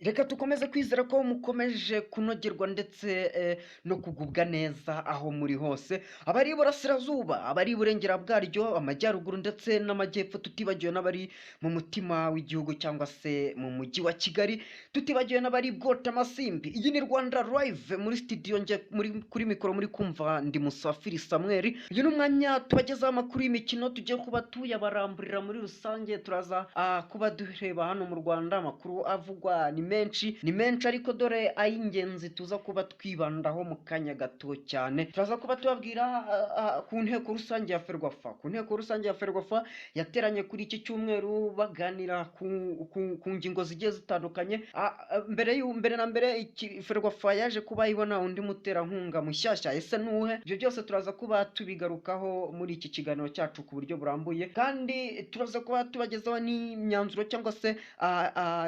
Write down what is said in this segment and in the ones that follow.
Reka dukomeze kwizera ko mukomeje kunogerwa ndetse no kugubwa neza aho muri hose, abari iburasirazuba, abari iburengera bwaryo, amajyaruguru ndetse n'amajyepfo, tutibagiwe n'abari mu mutima w'igihugu cyangwa se mu mujyi wa Kigali, tutibagiwe n'abari bwota amasimbi. Iyi ni Rwanda Live muri studio, kuri mikoro muri kumva ndi Musafiri Samuel. Uyu ni umwanya tubagezaho amakuru y'imikino, tugiye kuba tuyabaramburira muri rusange. Turaza kuba dureba hano mu Rwanda amakuru avugwa ni menshi ariko dore ay'ingenzi tuza kuba twibandaho mu kanya gato cyane. Turaza kuba tubabwira ku nteko rusange ya Ferwafa. Ku nteko rusange ya Ferwafa yateranye kuri iki cyumweru baganira ku ngingo zigiye zitandukanye. Mbere na mbere Ferwafa yaje kuba ibona undi muterankunga mushyashya, ese nuhe? Ibyo byose turaza kuba tubigarukaho muri iki kiganiro cyacu ku buryo burambuye, kandi turaza kuba tubagezaho n'imyanzuro cyangwa se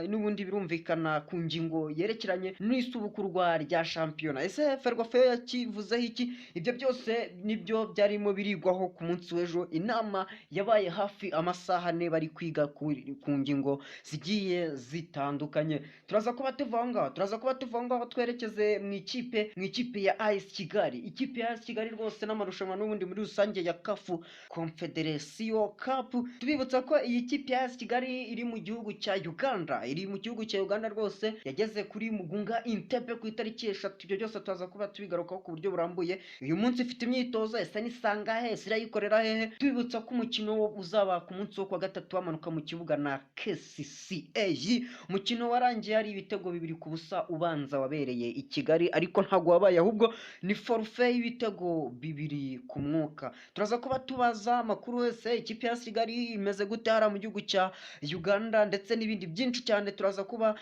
n'ubundi birumvikana ku ngingo yerekeranye n'isubukurwa rya shampiyona. Ese Ferwafa yakivuzeho iki? Ibyo byose nibyo byarimo birigwaho ku munsi w'ejo, inama yabaye hafi amasaha ane bari kwiga ku ngingo zigiye zitandukanye. Turaza kuba tuva ngaho twerekeze mu ikipe ya AS Kigali. Ikipe ya AS Kigali rwose n'amarushanwa n'ubundi muri rusange ya CAF Confederation Cup. Tubibutsa ko iyi kipe ya AS Kigali iri mu gihugu cya Uganda rwose, yageze kuri Mugunga Entebbe ku itariki 3. Ibyo byose tuzaza kuba tubigarukaho ku buryo burambuye. Uyu munsi ifite imyitozo, ese ni sangahe, ese irayikorera hehe? Tubibutsa ko umukino uzaba ku munsi wo kwa gatatu bamanuka mu kibuga na KCCA. Umukino warangiye ari ibitego 2-0 ubanza wabereye i Kigali, ariko ntago wabaye, ahubwo ni forfait y'ibitego 2 ku mwuka. Turaza kuba tubaza amakuru wese ikipe ya Kigali imeze gute hara mu gihugu cya Uganda, ndetse n'ibindi byinshi cyane turaza kuba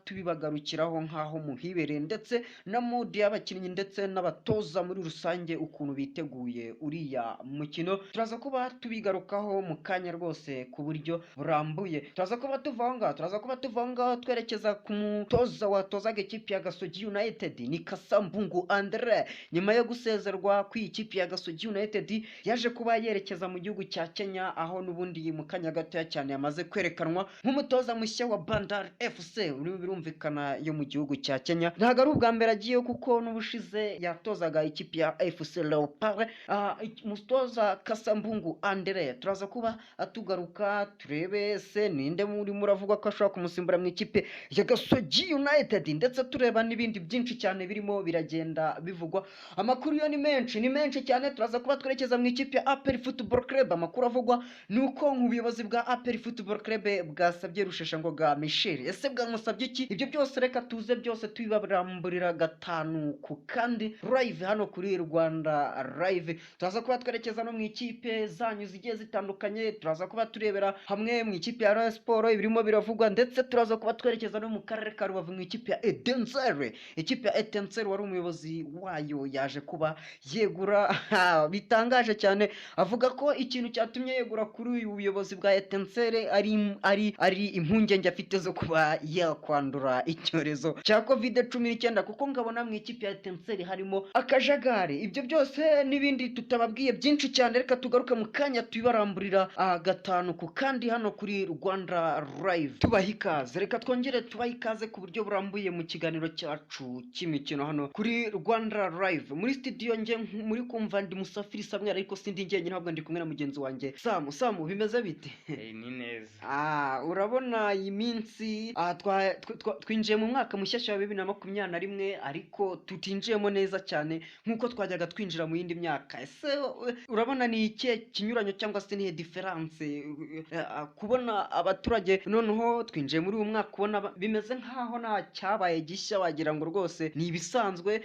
tubibagarukiraho nkaho muhibereye, ndetse na mode y'abakinnyi ndetse n'abatoza muri rusange ukuntu biteguye uriya mukino. Turaza kuba tubigarukaho mu kanya rwose ku buryo burambuye. Turaza kuba tuvanga twerekeza ku mutoza watozaga ikipe ya Gasogi United, ni Kasambungu Andre. Nyuma yo gusezerwa ku ikipe ya Gasogi United, yaje kuba yerekeza mu gihugu cya Kenya, aho n'ubundi mu kanya gato cyane yamaze kwerekanwa nk'umutoza mushya wa Bandari FC birumvikana yo mu gihugu cya Kenya. Ntabwo ari ubwa mbere agiye, kuko n'ubushize yatozaga ikipe ya FC Leopard. Umutoza Kasambungu Andre turaza kuba atugaruka turebe se ninde muri muravuga ko ashobora kumusimbura mu ikipe ya Gasogi United, ndetse tureba n'ibindi byinshi cyane birimo biragenda bivugwa. Amakuru yo ni menshi cyane. Turaza kuba twerekeza mu ikipe ya APR Football Club. Amakuru avugwa ni uko ubuyobozi bwa APR Football Club bwasabye Rusheshangoga Michel. Ese bwamusabye iki? Ibyo byose reka tuze byose tubibaramburira gatanu ku kandi live hano kuri Rwanda Live. Turaza kuba twerekeza no mu ikipe zanyu zigiye zitandukanye. Turaza kuba turebera hamwe mu ikipe ya Rayon Sport ibirimo biravugwa, ndetse turaza kuba twerekeza no mu karere ka Rubavu mu ikipe ya Etincelle. Ikipe ya Etincelle wari umuyobozi wayo yaje kuba yegura bitangaje cyane, avuga ko ikintu cyatumye yegura kuri uyu buyobozi bwa Etincelle ari impungenge afite zo kuba yakwandura icyorezo cya COVID-19, kuko ngabona mu ikipe ya Etincelle harimo akajagari. Ibyo byose n'ibindi tutababwiye byinshi cyane, reka tugaruke mu kanya tubibaramburira gatanu ku kandi hano kuri Rwanda Live. Tubaha ikaze, reka twongere tubaha ikaze ku buryo burambuye mu kiganiro cyacu cy'imikino hano kuri Rwanda Live. Muri studio muri kumva ndi Musafiri Samuel, ariko sindi njyenyine, ahubwo ndi kumwe na mugenzi wanjye Samu. Bimeze bite? Ni neza. Urabona iyi minsi twinjiye mu mwaka mushyashya wa 2021, ariko tutinjiyemo neza cyane nk'uko twajyaga twinjira mu yindi myaka. Ese urabona ni iki kinyuranyo cyangwa se ni difference kubona abaturage noneho twinjiye muri uyu mwaka kubona bimeze nkaho nta cyabaye gishya, wagira ngo rwose ni ibisanzwe.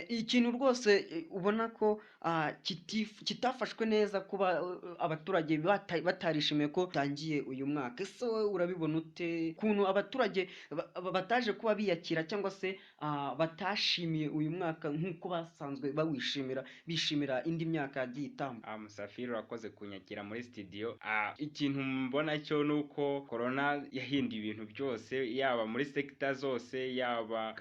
Ikintu rwose ubona ko kitafashwe neza kuba abaturage batarishimiye ko tangiye uyu mwaka. Ese urabibona ute kuntu abaturage bataje kuba biyakira cyangwa se batashimiye uyu mwaka nk'uko basanzwe bishimira indi myaka yagiye itamba? Musafiri urakoze kunyakira muri studio. Ikintu mbona cyo nuko corona yahinduye ibintu byose, yaba muri sector zose, yaba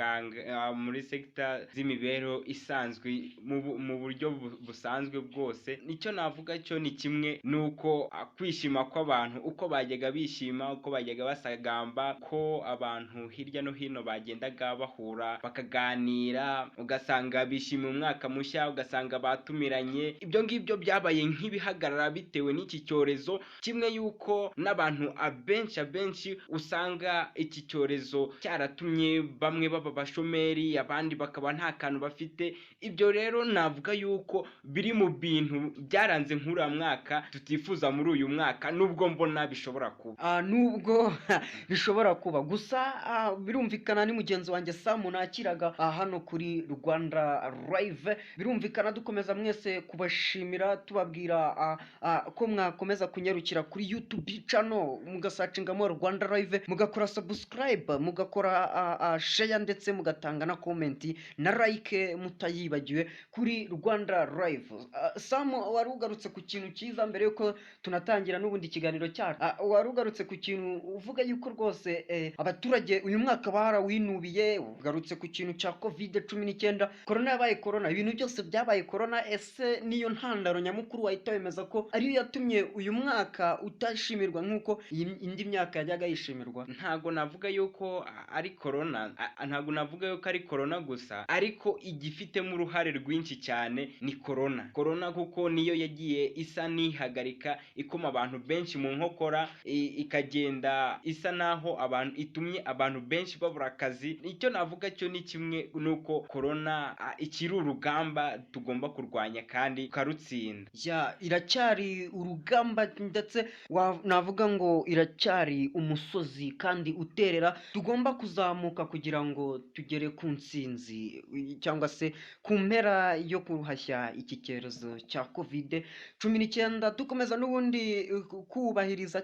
muri sector z'imibereho isanzwe mu buryo busanzwe bwose. Nicyo navuga cyo ni kimwe nuko kwishima kw'abantu, uko bajyaga bishima, uko bajyaga basagamba, ko abantu abantu hirya no hino bagendaga bahura bakaganira, ugasanga bishimiye umwaka mushya, ugasanga batumiranye. Ibyo ngibyo byabaye nk'ibihagarara bitewe n'iki cyorezo, kimwe yuko n'abantu abenshi usanga iki cyorezo cyaratumye bamwe baba bashomeri, abandi bakaba nta kantu bafite. Ibyo rero navuga yuko biri mu bintu byaranze nk'uriya mwaka tutifuza muri uyu mwaka, nubwo mbona bishobora kuba. Nubwo bishobora kuba gusa, birumvikana ni mugenzi wanjye Sam nakiraga hano kuri Rwanda Live. Birumvikana dukomeza mwese kubashimira, tubabwira ko mwakomeza kunyarukira kuri YouTube channel, mugasacingamo Rwanda Live, mugakora subscribe, mugakora share, ndetse mugatanga na comment na like mutayibagiwe kuri Rwanda Live. Sam, wari ugarutse ku kintu cyiza mbere yuko tunatangira n'ubundi ikiganiro cyacu. Wari ugarutse ku kintu uvuga yuko rwose abaturage uyu mwaka barawinubiye, ugarutse ku kintu cya COVID-19. Corona yabaye corona, ibintu byose byabaye corona. Ese niyo ntandaro nyamukuru wahita wemeza ko ariyo yatumye uyu mwaka utashimirwa nk'uko indi myaka yajyaga yishimirwa? Ntago navuga yuko ari corona, ntago navuga yuko ari corona gusa, ariko igifitemo uruhare rwinshi cyane ni corona kuko niyo yagiye isa nihagarika, ikoma abantu benshi mu nkokora, ikagenda isa naho itumye abantu benshi babura akazi. Icyo navuga cyo ni kimwe, nuko corona ikiri urugamba tugomba kurwanya kandi tukarutsinda. Iracyari urugamba, ndetse navuga ngo iracyari umusozi kandi uterera tugomba kuzamuka kugira ngo tugere ku ntsinzi, cyangwa se ku mpera yo kuhashya iki cyorezo cya COVID-19. dukomeza n'ubundi kubahiriza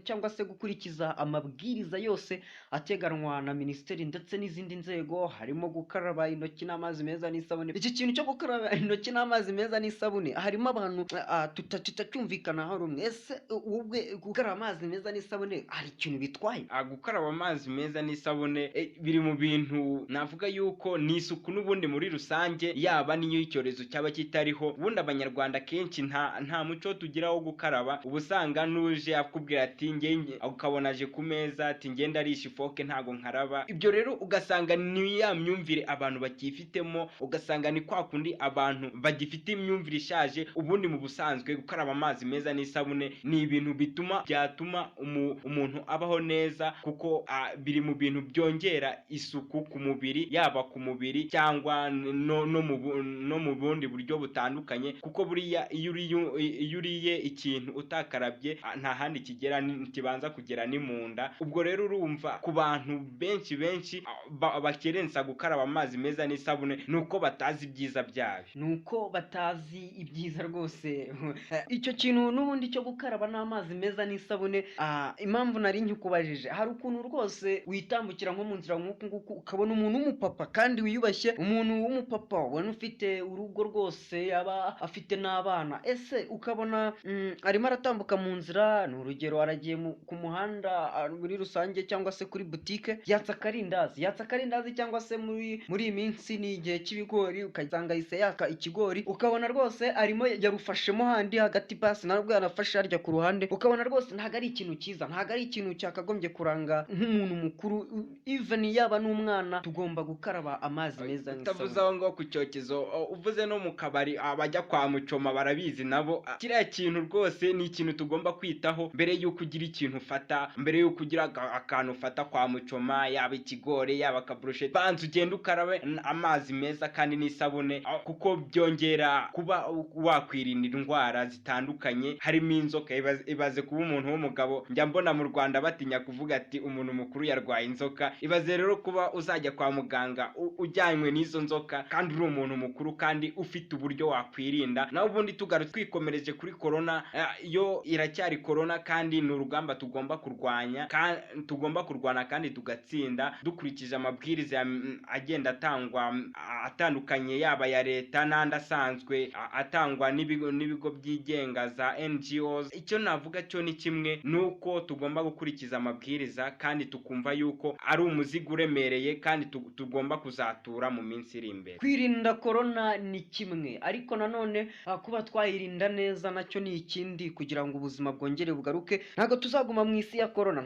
cyangwa se gukurikiza amabwiriza yose ateganwa na minisiteri ndetse n'izindi nzego, harimo gukaraba intoki n'amazi meza n'isabune. Iki kintu cyo gukaraba intoki n'amazi meza n'isabune, harimo abantu tutacyumvikanaho rumwe. Ese ubwe gukaraba amazi meza n'isabune hari ikintu bitwaye? Gukaraba amazi meza n'isabune biri mu bintu navuga yuko ni isuku n'ubundi muri rusange, yaba n'iyo icyorezo cyaba kitariho. Ubundi abanyarwanda kenshi nta muco tugira wo gukaraba. Ubu usanga nuje akubwira ati ukabona aje ku meza ati ngenda arisha ifoke ntago nkaraba. Ibyo rero ugasanga ni ya myumvire abantu bakifitemo, ugasanga ni kwa kundi abantu bagifite imyumvire ishaje. Ubundi mu busanzwe gukaraba amazi meza n'isabune ni ibintu byatuma umuntu abaho neza, kuko biri mu bintu byongera isuku ku mubiri, yaba ku mubiri cyangwa no mu bundi buryo butandukanye, kuko buriya iyo uriye ikintu utakarabye nta handi kibanza kugera ni mu nda. Ubwo rero urumva ku bantu benshi bakerensa gukaraba amazi meza n'isabune, nuko batazi ibyiza byabyo, nuko batazi ibyiza rwose. Icyo kintu n'ubundi cyo gukaraba n'amazi meza n'isabune, impamvu nari nkikubajije, hari ukuntu rwose witambukira nko mu nzira nk'uku nguku ukabona umuntu w'umupapa kandi wiyubashye, umuntu w'umupapa ubona ufite urugo rwose, yaba afite n'abana. Ese ukabona arimo aratambuka mu nzira, ni urugero aragiye ku muhanda muri rusange cyangwa se kuri butike, yatsa akarindazi cyangwa se muri iyi minsi ni igihe cy'ibigori, ukasanga yise yaka ikigori, ukabona rwose arimo yarufashemo handi hagati pasi, nabwo yanafashe harya ku ruhande, ukabona rwose ntago ari ikintu cyiza, ntago ari ikintu cyakagombye kuranga nk'umuntu mukuru, even yaba n'umwana. Tugomba gukaraba amazi meza n'isabune. Utavuze aho ngo ku cyokezo, uvuze no mu kabari abajya kwa mucoma barabizi nabo. Kiriya kintu rwose ni ikintu tugomba kwitaho mbere y'uko ugira ikintu ufata, mbere y'uko ugira akantu ufata kwa mucoma, yaba ikigori yaba akaburusheti, banza ugenda ukarabe amazi meza kandi n'isabune, kuko byongera kuba wakwirinda indwara zitandukanye, harimo inzoka. Ibaze kuba umuntu w'umugabo, njya mbona mu Rwanda batinya kuvuga ati umuntu mukuru yarwaye inzoka. Ibaze rero kuba uzajya kwa muganga ujyanywe n'izo nzoka kandi uri umuntu mukuru kandi ufite uburyo wakwirinda. Naho ubundi tugarutse twikomereje kuri corona, yo iracyari corona kandi ni urugamba tugomba kurwana kandi tugatsinda, dukurikije amabwiriza agenda atandukanye, yaba ya leta n'andi asanzwe atangwa n'ibigo byigenga za NGOs. Icyo navuga cyo ni kimwe, nuko tugomba gukurikiza amabwiriza kandi tukumva yuko ari umuzigo uremereye kandi tugomba kuzatura mu minsi iri imbere. Kwirinda corona ni kimwe, ariko nanone kuba twayirinda neza nacyo ni ikindi, kugira ngo ubuzima bwongere bugaruke. Ntago tuzaguma mu isi ya corona,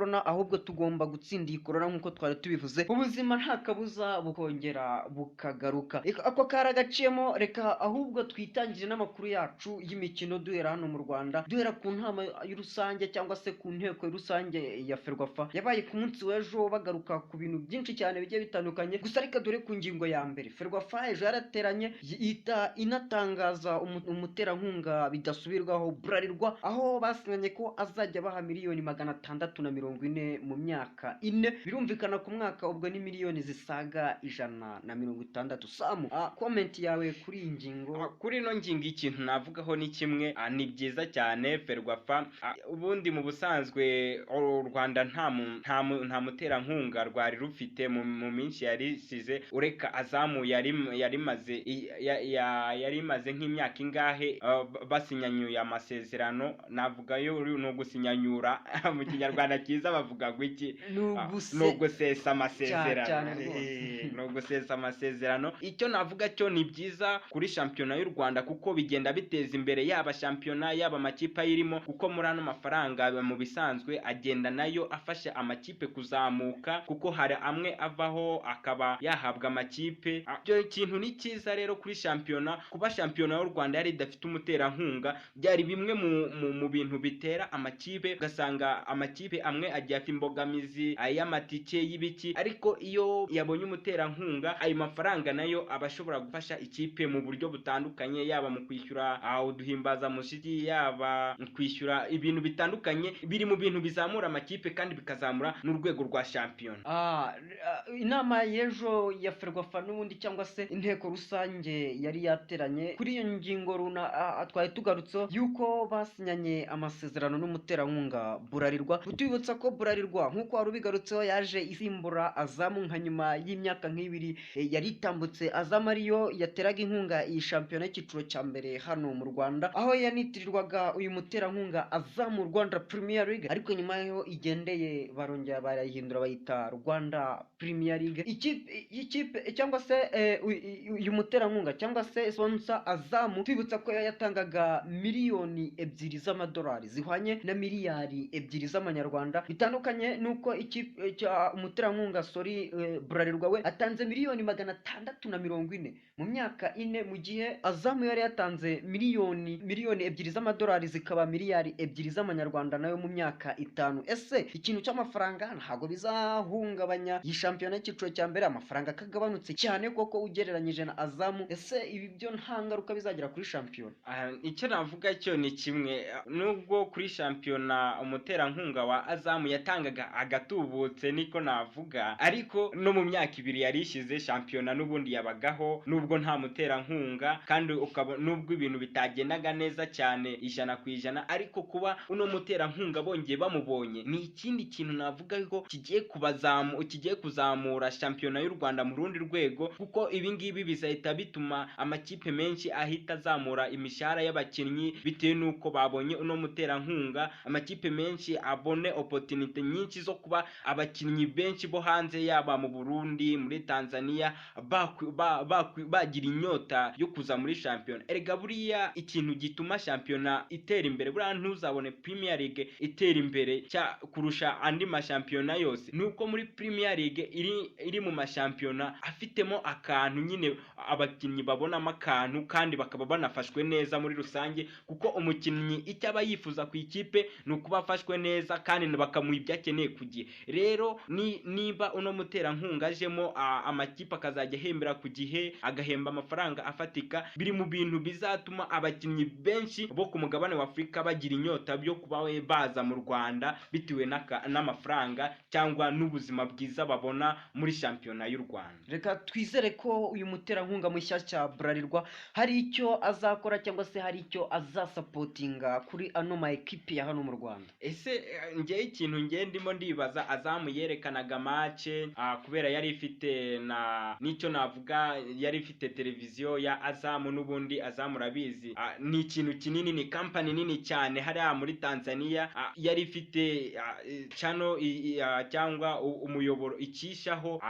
corona, ahubwo tugomba gutsinda iyi corona nk'uko twari tubivuze, ubuzima nta kabuza bukongera bukagaruka. Ako kari agaciyemo, reka ahubwo twitangire n'amakuru yacu y'imikino duhera hano mu Rwanda, duhera ku nama rusange cyangwa se ku nteko rusange ya Ferwafa yabaye ku munsi w'ejo, bagaruka ku bintu byinshi cyane bigiye bitandukanye. Gusa reka dore ku ngingo ya mbere, Ferwafa ejo yarateranye ihita inatangaza umuterankunga bidasubirwaho Bralirwa, aho basinyanye ko azajya baha miliyoni 640 mu myaka 4. Birumvikana ku mwaka ubwo ni miliyoni zisaga 160. Samu, comment yawe kuri iyi ngingo? Kuri ino ngingo ikintu navugaho ni kimwe, ni byiza cyane Ferwafa. Ubundi mu busanzwe u Rwanda nta muterankunga rwari rufite mu minsi yari isize, ureka Azamu yari maze nk'imyaka ingahe basinyanyuye amasezerano. Navuga yo no gusinyanyura mu kinyarwanda cyiza bavuga gwiki, no gusesa amasezerano. No gusesa amasezerano. Icyo navuga cyo ni byiza kuri shampiyona y'u Rwanda, kuko bigenda biteza imbere yaba shampiyona yaba amakipe ayirimo, kuko muri ano mafaranga mu bisanzwe agenda nayo afasha amakipe kuzamuka, kuko hari amwe avaho akaba yahabwa amakipe. Ibyo kintu ni cyiza rero kuri shampiyona. Kuba shampiyona y'u Rwanda yari idafite umuterankunga byari bimwe mu bintu bitera amakipe, ugasanga amakipe amwe agiye afite imbogamizi y'amatike y'ibiki, ariko iyo yabonye umuterankunga ayo mafaranga nayo aba ashobora gufasha ikipe mu buryo butandukanye, yaba mu kwishyura uduhimbaza musiki, yaba kwishyura ibintu bitandukanye, biri mu bintu bizamura amakipe kandi bikazamura n'urwego rwa shampiyona. Inama y'ejo ya Ferwafa n'ubundi cyangwa se inteko rusange yari yateranye kuri iyo ngingo twari tugarutseho yuko basinyanye amasezerano n'umuterankunga Bralirwa. Tubibutsa ko Bralirwa nk'uko wari ubigarutseho yaje isimbura Azamu nka nyuma y'imyaka nk'ibiri yari itambutse. Azamu ariyo yateraga inkunga iyi shampiyona y'icyiciro cya mbere hano mu Rwanda, aho yanitirirwaga uyu muterankunga Azamu Rwanda Premier League, ariko nyuma yo igendeye barongera barayihindura bayita Rwanda Premier League. Ikipe cyangwa se uyu muterankunga cyangwa se sponsor Azamu, twibutsa ko yatangaga miliyoni 2 z'amadolari zihwanye na miliyari 2 z'amanyarwanda. Bitandukanye nuko umuterankunga Bralirwa we atanze miliyoni 640 mu myaka 4, mu gihe Azamu yari yatanze miliyoni 2 z'amadolari zikaba miliyari 2 z'amanyarwanda nayo mu myaka 5. Ese ikintu cy'amafaranga ntago bizahungabanya iyi shampiyona y'icyiciro cya mbere? Amafaranga kagabanutse cyane koko ugereranyije na Azamu. Ese ibi byo nta ngaruka bizagira kuri shampiyona? Icyo navuga cyo ni kimwe, nubwo kuri shampiyona umuterankunga wa Azamu yatangaga agatubutse niko navuga, ariko no mu myaka 2 yari ishize shampiyona n'ubundi yabagaho nubwo nta muterankunga, kandi nubwo ibintu bitagendaga neza cyane 100%, ariko kuba uno muterankunga bongeye bamubonye ni ikindi kintu navuga ko kigiye kuzamura shampiyona y'u Rwanda mu rundi rwego, kuko ibi ngibi bizahita bituma amakipe menshi ahita azamura imishahara y'abakinnyi bitewe nuko babonye uno muterankunga. Amakipe menshi abone opportunity nyinshi zo kuba abakinnyi benshi bo hanze, yaba mu Burundi, muri Tanzania, bagira inyota yo kuza muri shampiyona. Erega buriya ikintu gituma shampiyona itera imbere, buriya ntuzabone Premier League itera imbere kurusha andi mashampiyona yose, nuko muri Premier League iri mu mashampiyona afitemo akantu nyine abakinnyi babonamo akantu, kandi bakaba banafashwe neza muri rusange, kuko umukinnyi icyo aba yifuza ku ikipe ni ukuba afashwe neza kandi bakamuha ibyo akeneye ku gihe. Rero niba uno muterankunga ajemo amakipe akazajya ahembera ku gihe, agahemba amafaranga afatika, biri mu bintu bizatuma abakinnyi benshi bo ku mugabane wa Afurika bagira inyota byo kuba baza mu Rwanda bitewe n'amafaranga cyangwa n'ubuzima bwiza babona muri shampiyona y'u Rwanda. Reka twizere ko uyu muterankunga mushyashya Bralirwa hari icyo azakora cyangwa se hari icyo azasapotinga kuri ano ma ekipe ya hano mu Rwanda. Ese njye ikintu ndimo ndibaza, Azamu yerekanaga match kubera yari ifite n'icyo navuga, yari ifite televiziyo ya Azamu, n'ubundi Azamu rabizi ni ikintu kinini, ni company nini cyane hariya muri Tanzania, yari ifite channel cyangwa umuyoboro ikishaho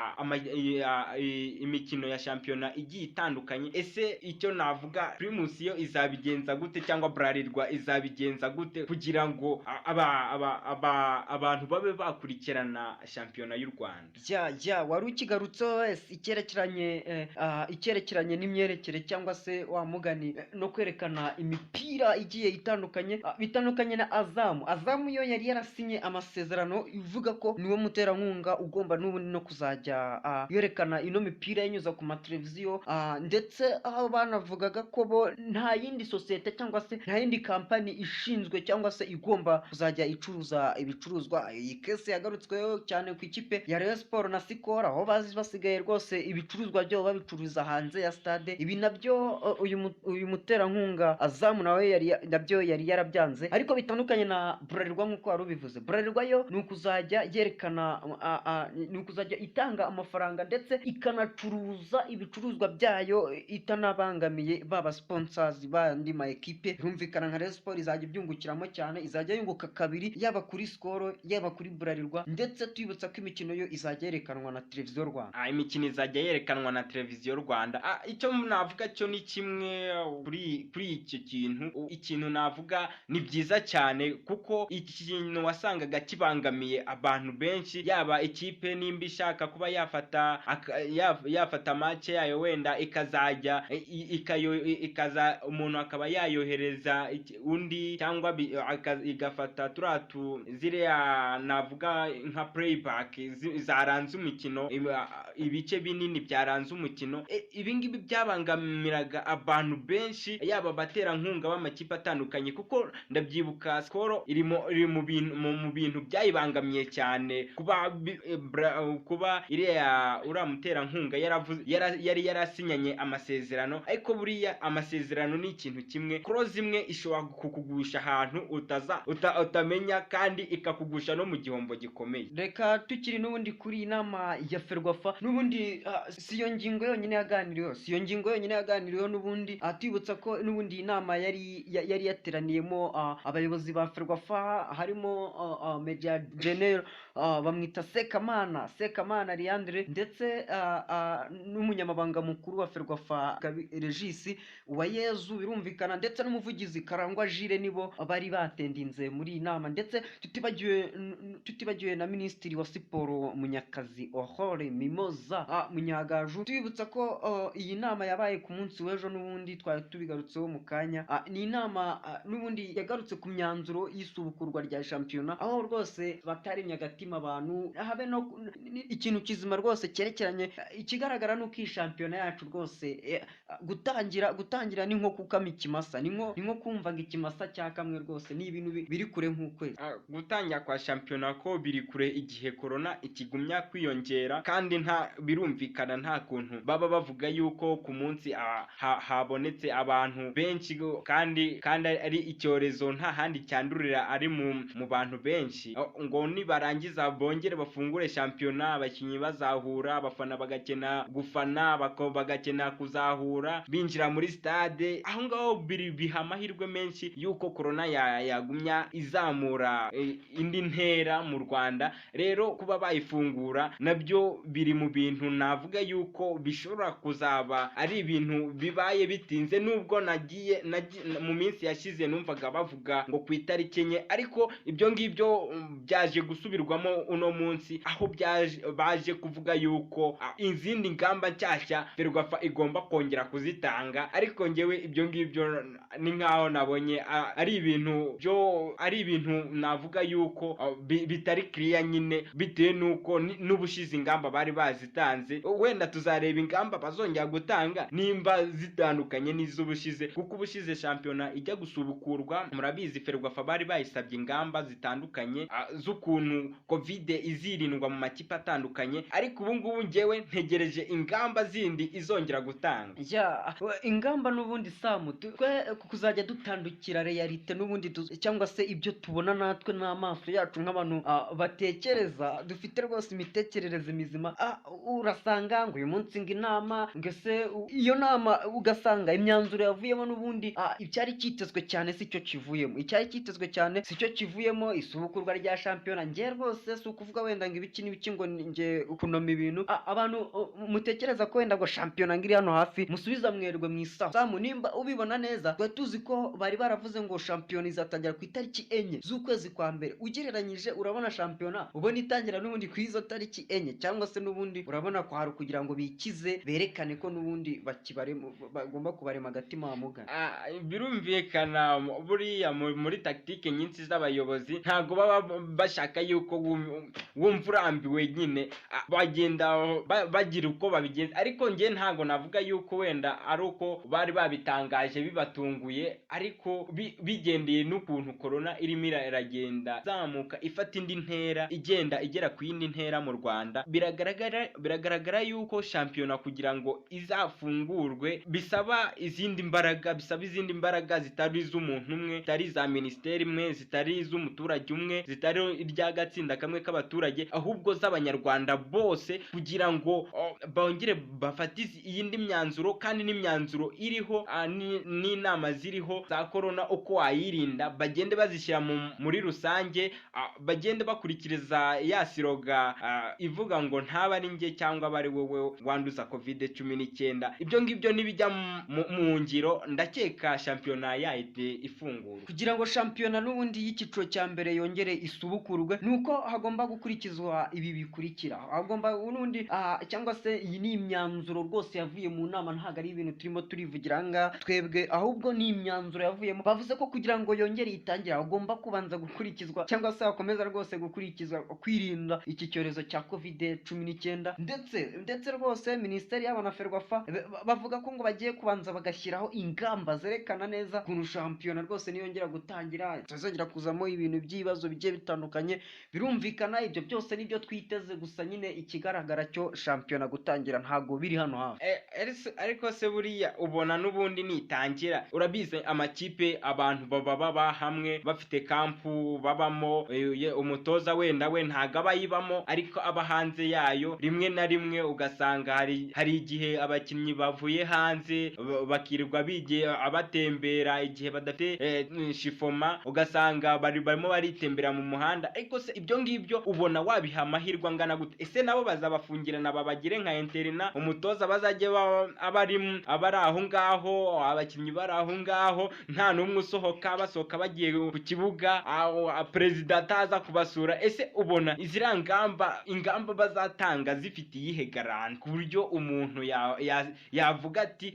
imikino ya shampiyona igiye itandukanye. Ese icyo navuga, Primus yo izabigenza gute cyangwa Bralirwa izabigenza gute kugira ngo abantu babe bakurikirana shampiyona y'u Rwanda. wari ukigarutseho wese icyerekeranye n'imyerekere cyangwa se wa mugani no kwerekana imipira igiye itandukanye, bitandukanye na Azamu yo yari yarasinye amasezerano ivuga ko niwo muterankunga ugomba n'ubundi no kuzajya yerekana ino mipira inyuza ku mateleviziyo, ndetse aho banavugaga ko bo nta yindi sosiyete cyangwa se nta yindi kampani ishinzwe cyangwa se igomba kuzajya icuruza ibicuruzwa. Iyi kese yagarutsweho cyane ku ikipe ya Rayon Sport na Skol, aho basigaye rwose ibicuruzwa byabo babicururiza hanze ya stade. Ibi nabyo uyu muterankunga Azamu nawe nabyo yari yarabyanze, ariko bitandukanye na Bralirwa nk'uko wari ubivuze. Bralirwa yo ni ukuzajya yerekana, ni ukuzajya itanga amafaranga ndetse ikanacuruza ibicuruzwa byayo itanabangamiye baba sponsors bandi ma ekipe. Birumvikana nka Rayon Sport izajya ibyungukiramo cyane, izajya yunguka kabiri, yaba kuri Skol yaba kuri Bralirwa, ndetse twibutsa ko imikino yo izajya yerekanwa na televiziyo Rwanda. Imikino izajya yerekanwa na televiziyo Rwanda. Icyo navuga cyo ni kimwe kuri icyo ikintu navuga ni byiza cyane, kuko ikintu wasangaga kibangamiye abantu benshi, yaba ikipe nimba ishaka kuba yafata match yayo wenda umuntu akaba yayohereza undi, cyangwa igafata ziriya navuga nka playback zaranze umukino, ibice binini byaranze umukino. Ibi ngibi byabangamiraga abantu benshi, yaba abaterankunga b'amakipe atandukanye, kuko ndabyibuka Skol iri mu bintu byayibangamiye cyane, kuba uriya muterankunga yari yarasinyanye amasezerano. Ariko buriya amasezerano ni ikintu kimwe, clause imwe ishobora kukugusha ahantu utamenya, kandi ikakugusha no mu gihombo gikomeye. Reka tukiri n'ubundi kuri iyi nama ya Ferwafa, n'ubundi si iyo ngingo yonyine yaganiriweho, n'ubundi twibutsa ko n'ubundi iyi nama yari yateraniyemo abayobozi ba Ferwafa, harimo Major General bamwita Sekamana Leandre, ndetse n'umunyamabanga mukuru wa Ferwafa Regis Uwayezu, birumvikana, ndetse n'umuvugizi Karangwa Jules, nibo bari batendinze muri iyi nama, ndetse tutibagiwe na Minisitiri wa Siporo Munyakazi Ohore Mimoza Munyagaju. Twibutsa ko iyi nama yabaye ku munsi w'ejo, n'ubundi twari tubigarutseho mu kanya. Ni inama n'ubundi yagarutse ku myanzuro y'isubukurwa rya shampiyona, aho rwose batarimye agatima abantu, habe no ikintu kizima rwose cyerekeranye. Ikigaragara nuko iyi shampiyona yacu rwose gutangira ni nko kukama ikimasa, ni nko kumva ngo ikimasa cyakamwe, rwose ni ibintu biri kure nk'ukwezi. Gutangira kwa shampiyona ko biri kure igihe corona ikigumya kwiyongera, kandi birumvikana nta kuntu baba bavuga yuko ku munsi habonetse abantu benshi, kandi ari icyorezo nta handi cyandurira ari mu bantu benshi, ngo nibarangiza bongere bafungure shampiyona, abakinnyi bazahura, abafana bagakena gufana, bagakena kuzahura binjira muri stade. Aho ngaho biha amahirwe menshi yuko corona yagumya izamura indi ntera mu Rwanda. Rero kuba bayifungura nabyo biri mu bintu navuga yuko bishobora kuzaba ari ibintu bibaye bitinze, nubwo mu minsi yashize numvaga bavuga ngo ku itariki enye, ariko ibyo ngibyo byaje gusubirwamo uno munsi, aho baje kuvuga yuko izindi ngamba nshyashya Ferwafa igomba kongera kuzitanga. Ariko ngewe ibyo ngibyo ni nkaho nabonye ari ibintu navuga yuko bitari clear nyine, bitewe nuko n'ubushize ingamba bari bazitanze. Wenda tuzareba ingamba bazongera gutanga nimba zitandukanye n'iz'ubushize, kuko ubushize shampiyona ijya gusubukurwa, murabizi Ferwafa bari bayisabye ingamba zitandukanye z'ukuntu covid izirindwa mu makipe atandukanye. Ariko ubu ngubu ngewe ntegereje ingamba zindi izongera gutanga. Ingamba n'ubundi Samu, kuzajya dutandukira realite n'ubundi, cyangwa se ibyo tubona natwe n'amaso yacu nk'abantu batekereza, dufite rwose imitekerereze mizima. Urasanga ngo uyu munsi ngo inama, ngo se iyo nama ugasanga imyanzuro yavuyemo n'ubundi icyari cyitezwe cyane si cyo kivuyemo, isubukurwa rya shampiyona. Nge rwose si ukuvuga wenda ngo ibiki n'ibiki ngo nge kunoma ibintu. Abantu mutekereza ko wenda ngo shampiyona ngiri hano hafi, musubiza mwerwe mwisaho. Samu, nimba ubibona neza, twe tuzi ko bari baravuze ngo shampiyona izatangira ku itariki 4 z'ukwezi kwa mbere. ugereranyije urabona shampiyona ubona itangira n'ubundi ku izo tariki enye, cyangwa se n'ubundi urabona ko hari kugira ngo bikize berekane ko n'ubundi bagomba kubarema agatima wa mugani. Birumvikana buriya muri tactique nyinshi z'abayobozi ntago baba bashaka yuko wumva urambiwe nyine, bagenda bagira uko babigenza, ariko njye ntago navuga yuko wenda ari uko bari babitangaje bibatunguye, ariko bigendeye n'ukuntu corona irimo iragenda zamuka ifata indi ntera igenda igera ku yindi ntera mu Rwanda. Biragaragara yuko shampiyona kugira ngo izafungurwe bisaba izindi mbaraga zitari iz'umuntu umwe, zitari za minisiteri imwe, zitari iz'umuturage umwe, zitari iry'agatsinda kamwe k'abaturage, ahubwo z'abanyarwanda bose, kugira ngo bongere bafate iyindi myanzuro, kandi n'imyanzuro iriho n'inama ziriho za corona uko wayirinda bagende bazishyira muri rusange, bagende bakurikiriza ya siroga ivuga ngo ntaba ari njye cyangwa bari wowe wanduza COVID-19. ibyo ngibyo nibijya mu ngiro ndakeka shampiyona yahite ifungurwa. Kugira ngo shampiyona n'ubundi y'ikiciro cya mbere yongere isubukurwe, nuko hagomba gukurikizwa ibi bikurikira. Hagomba n'ubundi cyangwa se iyi ni imyanzuro rwose yavuye mu nama, ntago ari ibintu turimo turivugira ngaha twebwe, ahubwo ni imyanzuro yavuyemo. Bavuze ko kugira ngo yongere itangire hagomba kubanza gukurikizwa cyangwa se hakomeza rwose gukurikizwa kwirinda iki cyorezo cya COVID-19, ndetse rwose minisiteri y'abana Ferwafa bavuga ko ngo bagiye kubanza bagashyiraho ingamba zerekana neza ukuntu shampiyona rwose niyongera gutangira tuzongera kuzamo ibintu by'ibibazo bigiye bitandukanye. Birumvikana ibyo byose nibyo twiteze, gusa nyine ikigaragara cyo shampiyona gutangira ntago biri hano hafi. Ariko se buriya ubona n'ubundi nitangira, urabize amakipe abantu baba hamwe bafite kampu babamo, umutoza wenda we ntago aba yibamo ariko aba hanze yayo. Rimwe na rimwe ugasanga hari igihe abakinnyi bavuye hanze bakirirwa bigiye abatembera igihe badafite shifoma, ugasanga barimo baritembera mu muhanda. Ariko se ibyo ngibyo ubona wabiha amahirwe angana gute? Ese nabo bazabafungirana babagire nka interina, umutoza bazajye abari aho ngaho, abakinnyi bari aho ngaho, nta n'umwe usohoka, basohoka bagiye ku kibuga, perezida ataza kubasura? Ese ubona izira ingamba bazatanga zifite iyihe garanti ku buryo umuntu yavuga ati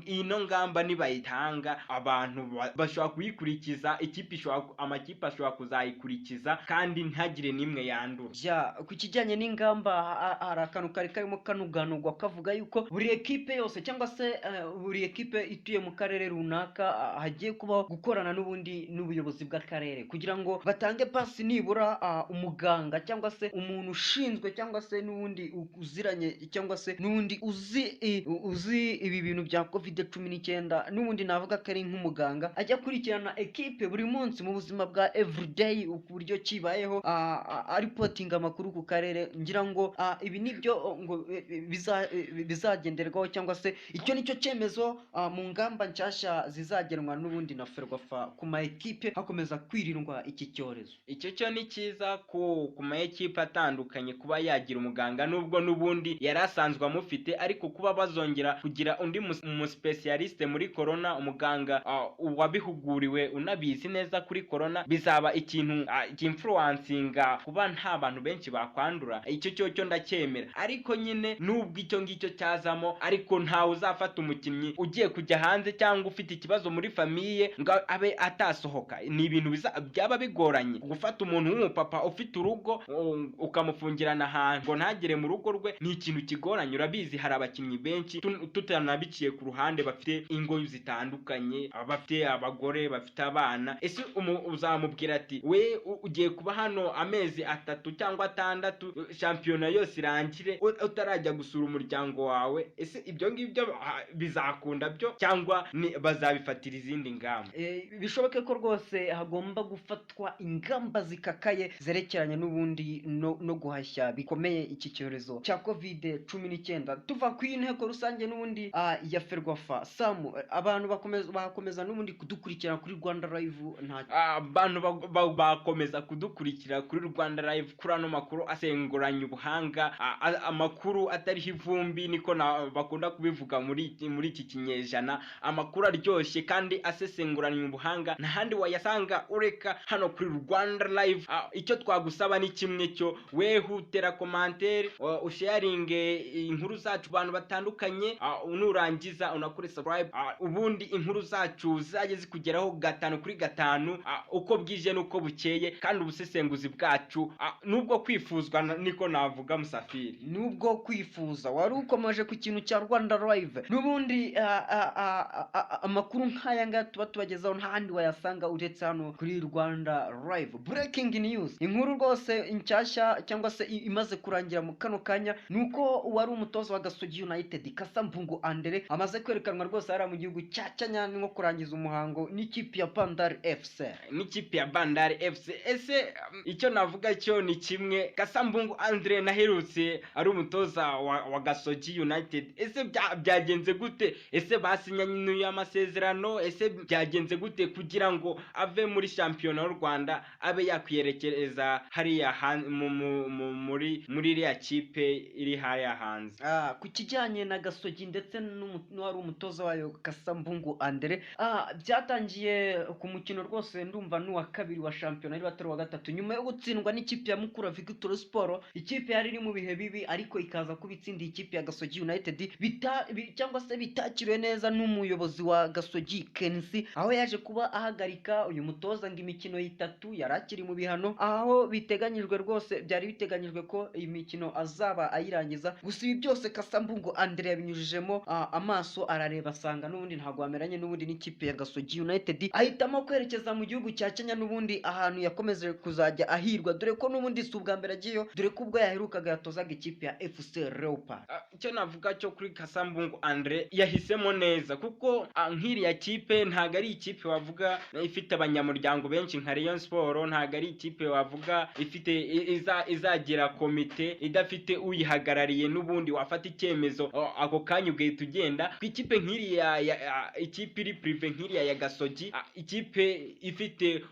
ino ngamba nibayitanga abantu bashobora kuyikurikiza, amakipe ashobora kuzayikurikiza kandi ntagire n'imwe yandura? Ku kijyanye n'ingamba hari akantu kari karimo kanuganurwa kavuga yuko buri ekipe yose cyangwa se buri ekipe ituye mu karere runaka hagiye kubaho gukorana n'ubundi n'ubuyobozi bw'akarere kugira ngo batange pasi nibura umuganga cyangwa se umuntu ushinzwe cyangwa se n'ubundi uziranye cyangwa se n'ubundi uzi ibi bintu bya COVID-19, n'ubundi navuga ko ari nk'umuganga ajya kurikirana ekipe buri munsi mu buzima bwa everyday uburyo kibayeho, aripotinga amakuru ku karere. Ngira ngo ibi nibyo ngo bizagenderwaho cyangwa se icyo nicyo cyemezo mu ngamba nshyashya zizagenwa n'ubundi na Ferwafa ku ma ekipe hakomeza kwirindwa iki cyorezo. Icyo cyo ni cyiza ku ma ekipe atandukanye kuba yagira umuganga, nubwo n'ubundi yari asanzwe amufite, ariko kuba bazongera kugira undi specialiste muri corona, umuganga wabihuguriwe unabizi neza kuri corona, bizaba ikintu cy'influencinga kuba nta bantu benshi bakwandura. Icyo cyo ndacyemera, ariko nyine nubwo icyo ngicyo cyazamo, ariko ntawe uzafata umukinnyi ugiye kujya hanze cyangwa ufite ikibazo muri famiye ngo abe atasohoka. Ni ibintu byaba bigoranye gufata umuntu w'umupapa ufite urugo ukamufungirana ahantu ngo ntagere mu rugo rwe. Ni ikintu kigoranye. Urabizi hari abakinnyi benshi tutanabikiye ku ruhande bafite ingo zitandukanye, bafite abagore, bafite abana. Ese uzamubwira ati we ugiye kuba hano amezi 3 cyangwa 6 shampiyona yose irangire utarajya gusura umuryango wawe? Ese ibyo ngibyo bizakunda byo cyangwa bazabifatira izindi ngamba? Bishoboke ko rwose hagomba gufatwa ingamba zikakaye zerekeranye n'ubundi no guhashya bikomeye iki cyorezo cya COVID-19. Tuva ku inteko rusange n'ubundi ya Ferwafa, abantu bakomeza n'ubundi kudukurikira kuri Rwanda Live. Abantu bakomeza kudukurikira kuri Rwanda Live kuri ano makuru asenguranye ubuhanga, amakuru atariho ivumbi, niko bakunda kubivuga muri iki kinyejana. Amakuru aryoshye kandi asesenguranye ubuhanga, ntahandi wayasanga ureka hano kuri Rwanda Live. Icyo twagusaba ni kimwe cyo, wehutera commentaire, usharinge inkuru zacu abantu batandukanye, nurangiza unakore subscribe, ubundi inkuru zacu zaje zikugeraho 5/5, uko bwije nuko bukeye, kandi ubusesenguzi bwacu nubwo kwifuzwa niko navuga Musafiri. nubwo kwifuza. Wari ukomeje ku kintu cya Rwanda Live, n'ubundi amakuru nk'aya ngaya tuba tubagezaho nta handi wayasanga uretse hano kuri Rwanda Live. Breaking news, inkuru rwose inshyashya cyangwa se imaze kurangira mu kano kanya, nuko wari umutoza wa Gasogi United Kasambungu Andre amaze kwerekanwa rwose hariya mu gihugu cya Kenya nko kurangiza umuhango n'ikipe ya Bandari FC. N'ikipe ya Bandari FC. Ese icyo navuga cyo ni kimwe, Kasambungu Andre naherutse ari umutoza wa Gasogi United. Ese byagenze gute? Ese basinyanye amasezerano? Ese byagenze gute kugira ngo ave muri shampiyona y'u Rwanda abe yakwiyerekereza hariya muri iriya kipe iri hariya hanze? Ku kijyanye na Gasogi ndetse n'uwari umutoza wayo Kasambungu Andre, byatangiye ku mukino rwose ndumva n'uwa kabiri wa shampiyona ari batari wa gatatu, nyuma yo gutsindwa n'ikipe ya Mukura Victory Sport, ikipe yari iri mu bihe bibi ariko ikaza kubitsinda ikipe ya Gasogi United cyangwa se bitakiriwe neza n'umuyobozi wa Gasogi Kensi, aho yaje kuba ahagarika uyu mutoza ngo imikino itatu yari akiri mu bihano, aho biteganyijwe rwose, byari biteganyijwe ko iyi mikino azaba ayirangiza. Gusa ibi byose Kasambungu Andre yabinyujijemo amaso arareba, asanga n'ubundi ntabwo wameranye n'ubundi n'ikipe ya Gasogi United, ahitamo kwerekeza mu gihugu cya Kenya, n'ubundi ahantu yakomeje kuzajya ahirwa, dore ko n'ubundi si ubwa mbere agiyeyo, dore ko ubwo yaherukaga yatozaga ikipe ya FC Leopard. Icyo navuga cyo kuri Kasambungu Andre, yahisemo neza, kuko nk'iriya kipe ntago ari ikipe wavuga ifite abanyamuryango benshi nka Rayon Sport, ntago ari ikipe wavuga ifite izagira komite idafite uyihagarariye, n'ubundi wafata icyemezo ako kanya ugahita ugenda. Ku ikipe nk'iriya ikipe iri prive nk'iriya ya Gasogi, ikipe ifite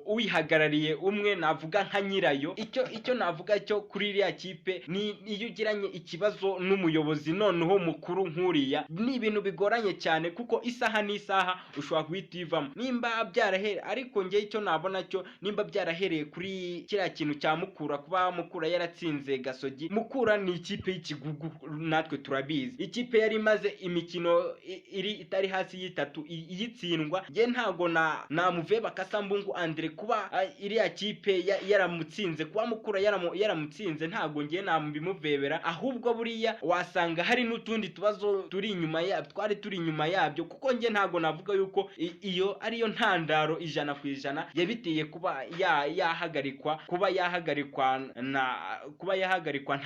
uyihagarariye umwe, navuga nka nyirayo. Icyo navuga cyo kuri iriya kipe ni iyo ugiranye ikibazo n'umuyobozi noneho mukuru nk'uriya, ni ibintu bigoranye cyane, kuko isaha n'isaha ushobora guhita ivamo. Nimba byarahereye, ariko njye icyo nabona cyo, nimba byarahereye kuri kiriya kintu cya Mukura, kuba Mukura yaratsinze Gasogi. Mukura ni ikipe y'ikigugu, natwe turabizi, ikipe yari imaze imikino itari hasi y'itatu iyitsindwa. Njye ntago namuveba Kasambungu Andre kuba iriya kipe yaramutsinze, kuba Mukura yaramutsinze ntago njye nambimuvebera, ahubwo buriya wasanga hari n'utundi tubazo twari turi inyuma yabyo, kuko njye ntago navuga yuko iyo ariyo ntandaro 100% yabiteye kuba yahagarikwa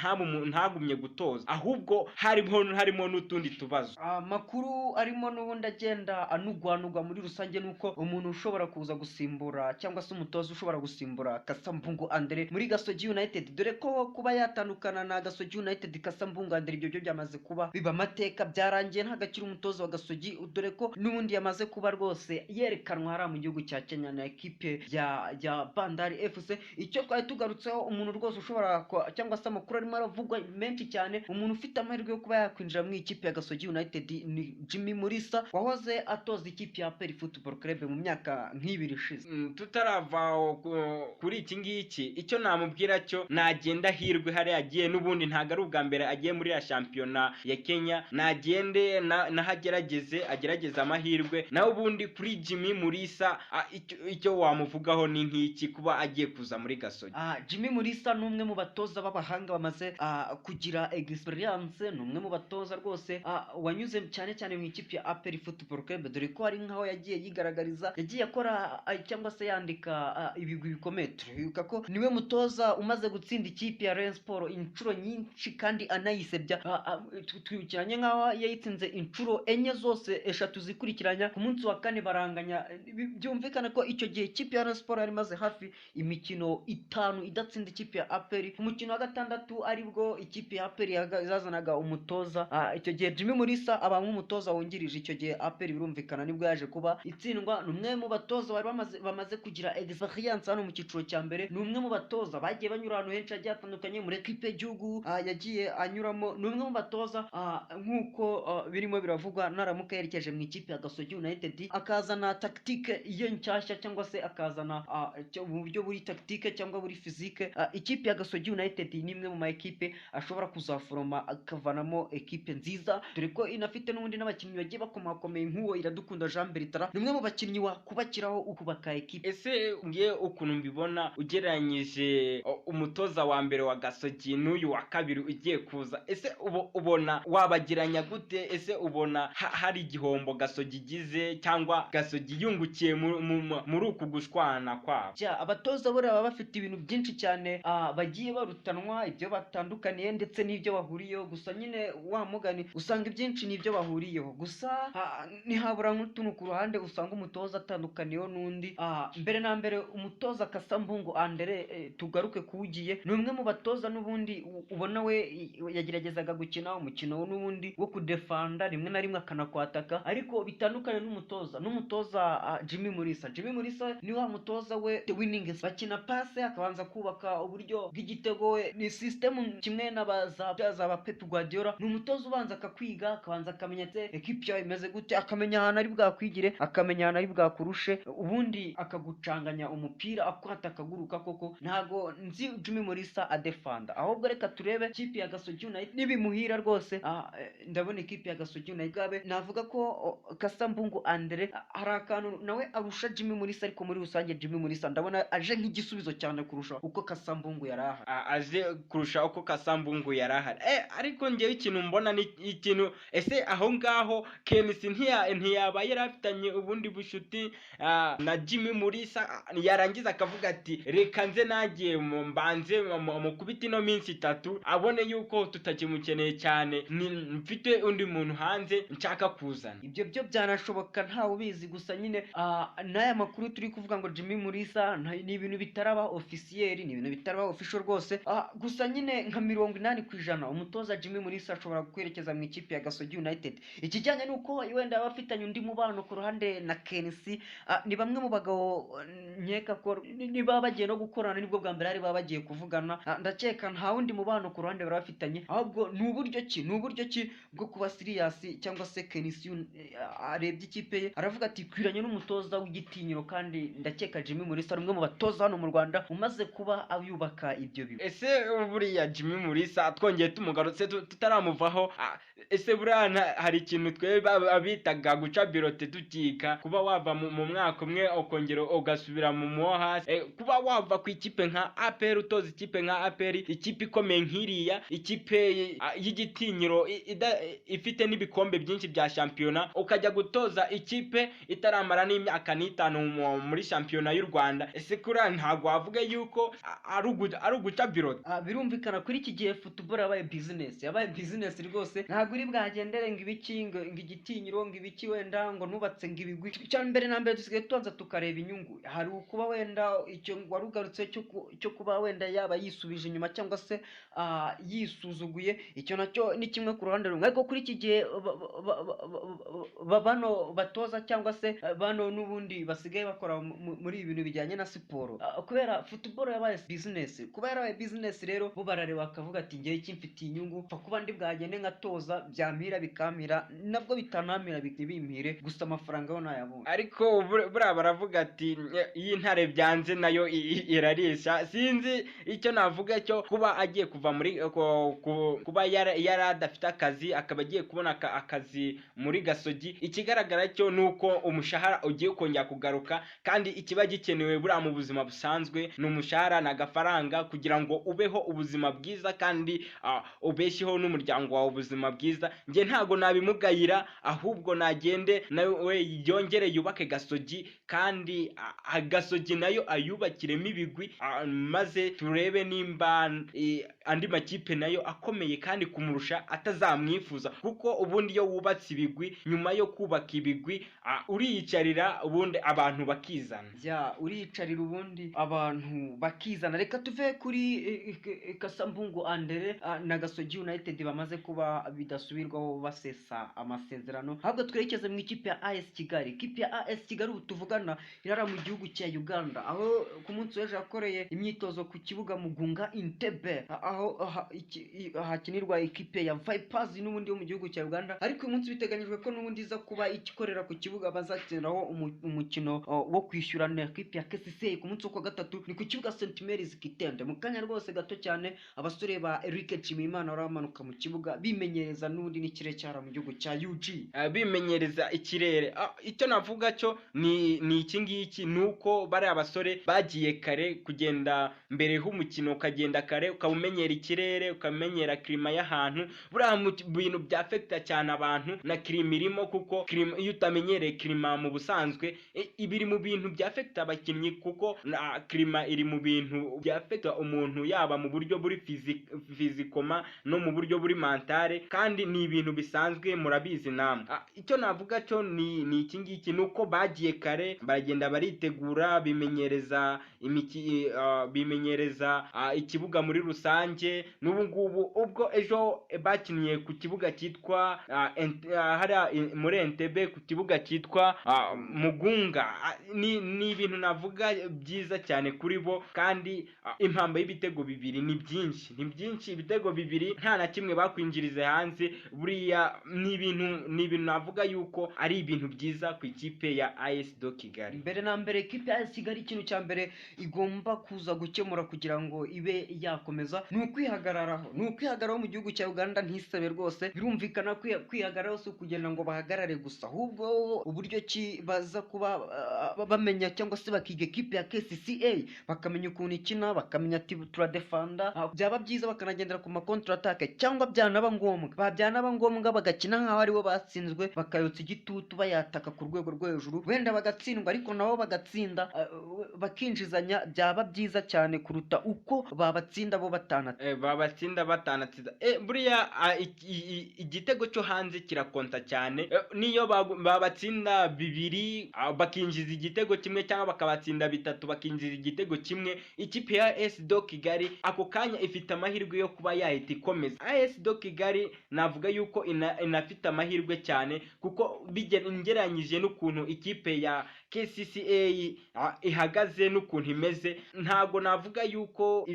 ntagumye gutoza, ahubwo harimo n'utundi tubazo. Amakuru arimo n'ubundi agenda anugwanugwa muri rusange, nuko umuntu ushobora kuza gusimbura cyangwa se umutoza ushobora gusimbura Kasambungu Andre muri Gasogi United, dore ko kuba yatandukana na Gasogi United Kasambungu Andre ibyo byamaze kuba biba amateka, byarangiye ntagakira umutoza wa Gasogi, dore ko n'ubundi yamaze kuba rwose yerekanwa hariya mu gihugu cya Kenya na ekipe ya Bandari FC. Icyo twari tugarutseho, umuntu rwose ushobora cyangwa se amakuru arimo aravugwa menshi cyane, umuntu ufite amahirwe yo kuba yakwinjira mu ikipe ya Gasogi United ni Jimmy Mulisa, wahoze atoza ikipe ya APR Football Club mu myaka nk'ibiri ishize. Tutarava kuri iki ngiki, icyo namubwira cyo, nagenda hirwe hariya agiye, n'ubundi ntago ari ubwa mbere agiye muri ya shampiyona ya Kenya, nagende agerageze amahirwe. Naho ubundi kuri Jimmy Mulisa, icyo wamuvugaho ni nk'iki kuba agiye kuza muri Gasogi? Jimmy Mulisa ni umwe mu batoza b'abahanga bamaze kugira experience, ni umwe mu batoza rwose wanyuze cyane cyane mu ikipe ya APR Football Club, dore ko ari nkaho yagiye yigaragariza, yagiye akora cyangwa se yandika ibigwi bikomeye. Turibuka ko niwe mutoza umaze gutsinda ikipe ya Rayon Sport inshuro nyinshi kandi anayisebya, twibukiranye nkaho yayitsinze inshuro enye zose, 3 zikurikiranya, ku munsi wa 4 baranganya. Byumvikana ko icyo gihe ikipe ya Rayon Sport yari maze hafi imikino 5 idatsinda ikipe ya APR. Ku mukino wa 6 aribwo ikipe ya APR yazanaga umutoza, icyo gihe Jimmy Mulisa aba nk'umutoza wungirije. Icyo gihe APR birumvikana nibwo yaje kuba itsindwa. Ni umwe mu batoza bari bamaze kugira experience hano mu cyiciro cya mbere, ni umwe mu batoza bagiye banyura ahantu henshi hagiye hatandukanye muri equipe y'igihugu yagiye anyuramo. Ni umwe mu batoza nk'uko birimo biravugwa, naramuka yerekeje mu ikipe ya Gasogi United akazana tactique ye nshyashya, cyangwa se akazana mu buryo buri tactique cyangwa buri physique. Ikipe ya Gasogi United ni imwe mu ma ekipe ashobora kuzaforoma akavanamo ekipe nziza, dore ko inafite n'ubundi n'abakinnyi bagiye bakomakomeye nk'uwo Iradukunda Jean Bertrand, ni umwe mu bakinnyi wakubakiraho ukubaka ekipe. Ese ngiye ukuntu mbibona ugereranyije umutoza wa mbere wa Gasogi n'uyu wa kabiri ugiye kuza, ese ubona wabagiranya gute? Ese ubona hari igihombo Gasogi igize cyangwa Gasogi yungukiye muri uku gushwana kwabo? Abatoza bora baba bafite ibintu byinshi cyane bagiye barutanwa, ibyo batandukaniye ndetse n'ibyo bahuriyeho, gusa nyine wa mugani usanga ibyinshi n'ibyo bahuriyeho, gusa ntihabura nk'utuntu ku ruhande usanga umutoza atandukaniyeho n'undi. Mbere na mbere umutoza Kasambungu Andre, tugaruke kuwugiye, ni umwe mu batoza n'ubundi ubona we yageragezaga gukina umukino n'ubundi wo kudefanda, rimwe na rimwe akanakwataka, ariko bitandukanye n'umutoza Jimmy Mulisa ni wa mutoza we the winning, bakina passe akabanza kubaka uburyo bw'igitego, ni system kimwe n'abaza ba Pep Guardiola. Ni umutoza ubanza akakwiga, akabanza akamenya ekipe yawe imeze gute, akamenya ahantu ari bwakwigire, akamenya ahantu ari bwakurushe, ubundi akagucanganya umupira akwata akaguruka. Koko ntago nzi Jimmy Mulisa adefanda, ahubwo reka turebe ikipe ya Gasogi United nibimuhira rwose. Ndabona ikipe ya Gasogi United navuga ko Kasambungu Andre hari akantu nawe arusha Jimmy Mulisa, ariko muri rusange Jimmy Mulisa ndabona aje nk'igisubizo cyane kurusha uko Kasambungu yarahari, aje kurusha uko Kasambungu yarahari. Ariko ngewe ikintu mbona ni ikintu, ese aho ngaho Kenisi ntiyaba yarafitanye ubundi bushuti na Jimmy Mulisa, yarangiza akavuga ati reka nze nagiye mbanze mukubita ino minsi 3 abone yuko tutakimukeneye cyane, mfite undi muntu hanze nshaka kuzana. Ibyo byo byanashoboka ntawe ubizi, gusa nyine n'aya makuru turi kuvuga ngo Jimmy Mulisa ni ibintu bitaraba officiel, ni ibintu bitaraba official rwose. Gusa nyine nka 80% umutoza Jimmy Mulisa ashobora kwerekeza mu ikipe ya Gasogi United. Ikijyanye nuko wenda bafitanye undi mubano ku ruhande na Kenisi, ni bamwe mu bagabo nkeka ko niba bagiye no gukorana nibwo bwa mbere ari bagiye kuvugana, ndakeka nta wundi mubano ku ruhande barafitanye, ahubwo ni uburyo ki bwo kuba serious, cyangwa se Kenisi arebye ikipe ye aravuga ati kwiranye n'umutoza w'igitinyiro, kandi ndakeka Jimmy Mulisa ari umwe mu batoza hano mu Rwanda umaze kuba ayubaka ibyo bigo. Ese buriya Jimmy Mulisa twongeye tumugarutse tutaramuvaho, ese buriya hari ikintu twe abitaga guca birote tukika, kuba wava mu mwaka umwe ukongera ugasubira mu hasi, kuba wava ku ikipe nka APR utoza ikipe nka APR, ikipe ikomeye nk'iriya, ikipe y'igitinyiro ifite n'ibikombe byinshi bya shampiyona, ukajya gutoza ikipe itaramara n'imyaka n'itanu muri shampiyona y'u Rwanda. Ese kuri ntago wavuga yuko ari uguca birote? Birumvikana kuri iki gihe football yabaye business rwose, ntago uri bwagendere ngo ibiki ngo igitinyiro ngo ibiki wenda ngo nubatse ngo ibigwi. Cyane mbere na mbere dusigaye tubanza tukareba inyungu, hari ukuba wenda icyo warugarutse cyo kuba wenda yaba yisubije inyuma cyangwa se yisuzuguye, icyo nacyo ni kimwe ku ruhande rumwe, ariko kuri iki gihe bano batoza cyangwa se bano n'ubundi basigaye bakora muri ibintu bijyanye na siporo, kubera football yabaye business rero bo barareba bakavuga ati ngiye kimfitiye inyungu, pfa kuba ndi bwagende nkatoza byampira bikampira, nabwo bitanamira bimpire, gusa amafaranga yo nayabonye. Ariko buriya baravuga ati iyi ntare byanze nayo irarisha. Sinzi icyo navuga cyo kuba agiye kuva muri kuba yari adafite akazi akaba agiye kubona akazi muri Gasogi. Ikigaragara cyo nuko umushahara ugiye kongera kugaruka, kandi ikiba gikenewe buriya mu buzima busanzwe ni umushahara na gafaranga, kugira ngo ubeho ubuzima bwiza kandi ubeshyeho n'umuryango wawe ubuzima bwiza. Nge ntago nabimugayira, ahubwo nagende nawe yongere yubake Gasogi, kandi Gasogi nayo ayubakiremo ibigwi, maze turebe nimba andi makipe nayo akomeye kandi kumurusha atazamwifuza, kuko ubundi iyo wubatse ibigwi, nyuma yo kubaka ibigwi uriyicarira ubundi abantu bakizana. Uriyicarira ubundi abantu bakizana. Reka tuve kuri Kasambungu Andre na Gasogi United bamaze kuba bidasubirwaho basesa amasezerano, ahubwo twerekeze mu ikipe ya AS Kigali. Ikipe ya AS Kigali ubu tuvugana irara mu gihugu cya Uganda, aho ku munsi w'ejo yakoreye imyitozo ku kibuga Mugunga Entebbe, aho hakinirwa ikipe ya Vipers n'ubundi yo mu gihugu cya Uganda, ariko uyu munsi biteganyijwe ko n'ubundi iza kuba ikorera ku kibuga bazakiniraho umukino wo kwishyurana ikipe ya KCCA ku munsi wo kuwa gatatu, ni ku kibuga St Mary's Kitende. Mu kanya rwose gato cyane abasore ba Eric Nshimiyimana baramanuka mu kibuga bimenyereza n'ubundi n'ikirere cyara mu gihugu cya UG, bimenyereza ikirere. Icyo navuga cyo ni iki ngiki, nuko bari abasore bagiye kare, kugenda mbere h'umukino ukagenda kare ukamenyera ikirere, ukamenyera klima y'ahantu. Buriya mu bintu bya affecta cyane abantu na klima irimo, kuko klima, iyo utamenyereye klima mu busanzwe ibiri mu bintu bya affecta abakinnyi, kuko klima iri mu bintu bya affecta umuntu, yaba mu buryo buri fizikoma no mu buryo buri mentale, kandi ni ibintu bisanzwe murabizi namwe. Icyo navuga cyo ni iki ngiki, nuko bagiye kare baragenda baritegura, bimenyereza ikibuga muri rusange. N'ubu ngubu ubwo ejo bakiniye ku kibuga cyitwa hariya muri Entebbe, ku kibuga cyitwa Mugunga, ni ibintu navuga byiza cyane kuri bo, kandi impamba y'ibitego bibiri ni byinshi, ibitego bibiri nta na kimwe bakwinjiriza hanze. Buriya ni ibintu navuga yuko ari ibintu byiza ku ikipe ya AS do Kigali. Mbere na mbere ikipe ya AS Kigali ikintu cya mbere igomba kuza gukemura kugira ngo ibe yakomeza ni ukwihagararaho, mu gihugu cya Uganda ntisabe rwose. Birumvikana kwihagararaho si ukugenda ngo bahagarare gusa, ahubwo uburyo ki baza kuba bamenya cyangwa se bakiga ikipe ya KCCA, bakamenya ukuntu ikina, bakamenya ati turadefanda, byaba byiza bakanagendera ku makontra attack, cyangwa byanaba ngombwa bagakina nk'aho aribo batsinzwe, bakayotsa igitutu bayataka ku rwego rwo hejuru, wenda bagatsindwa ariko nabo bagatsinda, bakinjizanya. Byaba byiza cyane kuruta uko babatsinda bo batanatsinda. Buriya igitego cyo hanze kirakonta cyane. Niyo babatsinda bibiri bakinjiza igitego kimwe, cyangwa bakabatsinda bitatu bakinjiza igitego kimwe, ikipe ya AS do Kigali ako kanya ifite amahirwe yo kuba yahita ikomeza. AS do Kigali navuga yuko inafite amahirwe cyane, kuko ngereranyije n'ukuntu ikipe ya KCCA ihagaze n'ukuntu imeze, ntago navuga yuko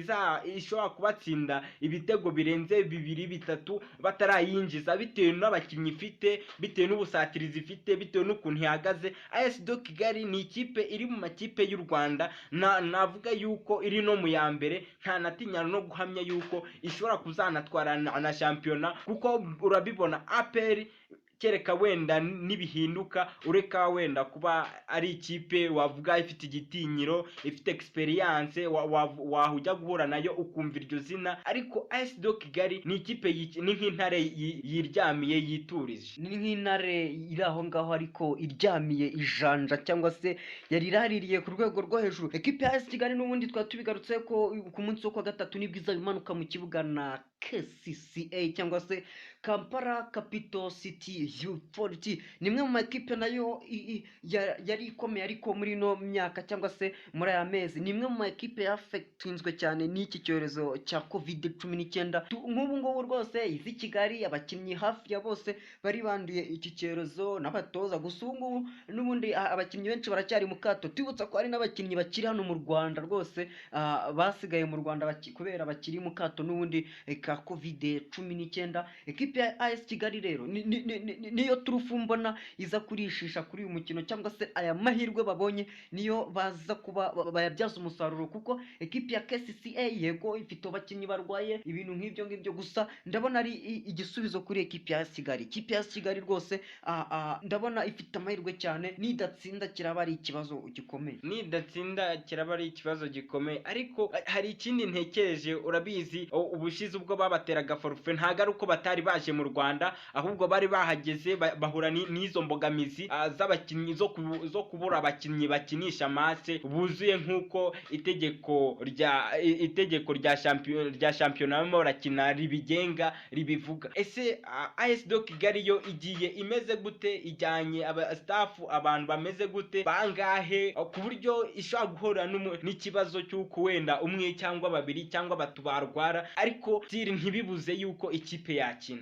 ishobora kubatsinda ibitego birenze bibiri bitatu batarayinjiza, bitewe n'abakinnyi ifite, bitewe n'ubusatirizi ifite, bitewe n'ukuntu ihagaze. AS do Kigali ni ikipe iri mu makipe y'u Rwanda, navuga yuko iri no mu ya mbere, nta natinya no guhamya yuko ishobora kuzanatwara na shampiyona, kuko urabibona APR kereka wenda nibihinduka, ureka wenda kuba ari ikipe wavuga ifite igitinyiro, ifite experience, wahujya guhura nayo ukumva iryo zina. Ariko AS do Kigali ni ikipe ni nk'intare yiryamiye yiturije, ni nk'intare iri aho ngaho ariko iryamiye ijanja, cyangwa se yari iraririye ku rwego rwo hejuru. Ekipe ya AS Kigali n'ubundi twatubigarutse ko ku munsi wo kwa gatatu nibwo izabimanuka mu kibuga na KCCA cyangwa se Kampala Capital City Authority. Nimwe mu makipe nayo yari ikomeye, ariko muri no myaka cyangwa se muri aya mezi nimwe mu makipe yafectinzwe cyane n'iki cyorezo cya COVID-19. Nk'ubu ngubu rwose izi Kigali abakinnyi hafi ya bose bari banduye iki cyorezo n'abatoza, gusa ubu ngubu n'ubundi abakinnyi benshi baracyari mu kato. Twibutsa ko hari n'abakinnyi bakiri hano mu Rwanda rwose basigaye mu Rwanda kubera bakiri mu kato n'ubundi ka COVID-19. Ekipe ya AS Kigali rero niyo turufu mbona iza kurishisha kuri uyu mukino, cyangwa se aya mahirwe babonye niyo baza kuba bayabyaza umusaruro, kuko ekipe ya KCCA yego ifite abakinnyi barwaye ibintu nk'ibyo gusa ndabona ari igisubizo kuri ekipe ya AS Kigali. Ikipe ya AS Kigali rwose ndabona ifite amahirwe cyane, nidatsinda kiraba ari ikibazo gikomeye. Ariko hari ikindi ntekereje, urabizi ubushize ubwo babateraga forfait, ntago ari uko batari baje mu Rwanda, ahubwo bari bahageze bahageze bahura n'izo mbogamizi z'abakinnyi zo kubura abakinnyi bakinisha match buzuye nk'uko itegeko rya shampiyona barimo barakina ribigenga ribivuga. Ese AS do Kigali yo igiye imeze gute, ijyanye staff abantu bameze gute, bangahe, ku buryo ishobora guhura n'ikibazo cy'uko wenda umwe cyangwa babiri cyangwa batu barwara, ariko ntibibuze yuko ikipe yakina.